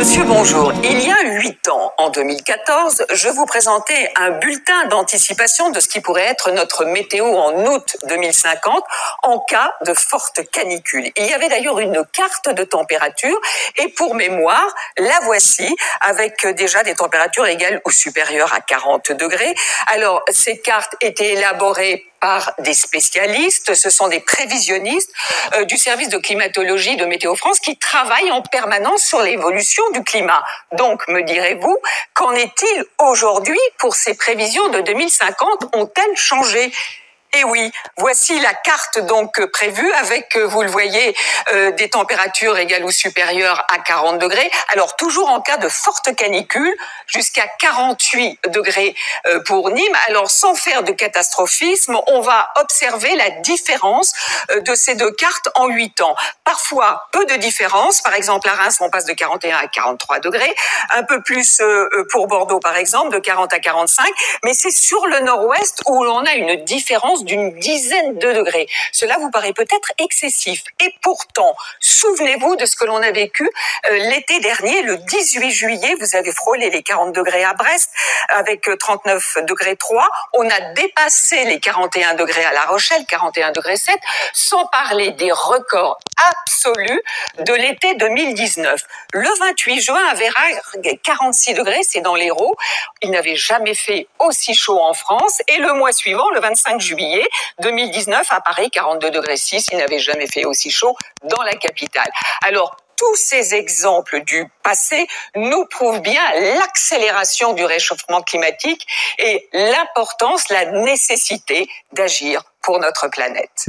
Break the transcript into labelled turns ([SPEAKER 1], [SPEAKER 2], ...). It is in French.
[SPEAKER 1] Monsieur, bonjour. Il y a 8 ans, en 2014, je vous présentais un bulletin d'anticipation de ce qui pourrait être notre météo en août 2050 en cas de forte canicule. Il y avait d'ailleurs une carte de température et pour mémoire, la voici avec déjà des températures égales ou supérieures à 40 degrés. Alors, ces cartes étaient élaborées par des spécialistes, ce sont des prévisionnistes du service de climatologie de Météo France qui travaillent en permanence sur l'évolution du climat. Donc, me direz-vous, qu'en est-il aujourd'hui pour ces prévisions de 2050? Ont-elles changé? Et oui, voici la carte donc prévue avec, vous le voyez, des températures égales ou supérieures à 40 degrés. Alors toujours en cas de forte canicule, jusqu'à 48 degrés pour Nîmes. Alors sans faire de catastrophisme, on va observer la différence de ces deux cartes en 8 ans. Parfois peu de différence, par exemple à Reims on passe de 41 à 43 degrés, un peu plus pour Bordeaux par exemple, de 40 à 45, mais c'est sur le nord-ouest où l'on a une différence d'une dizaine de degrés. Cela vous paraît peut-être excessif. Et pourtant, souvenez-vous de ce que l'on a vécu l'été dernier, le 18 juillet, vous avez frôlé les 40 degrés à Brest avec 39 degrés 3. On a dépassé les 41 degrés à La Rochelle, 41 degrés 7, sans parler des records absolus de l'été 2019. Le 28 juin, à Vérac, 46 degrés, c'est dans l'Hérault. Il n'avait jamais fait aussi chaud en France. Et le mois suivant, le 25 juillet 2019, à Paris, 42 degrés 6, il n'avait jamais fait aussi chaud dans la capitale. Alors, tous ces exemples du passé nous prouvent bien l'accélération du réchauffement climatique et l'importance, la nécessité d'agir pour notre planète.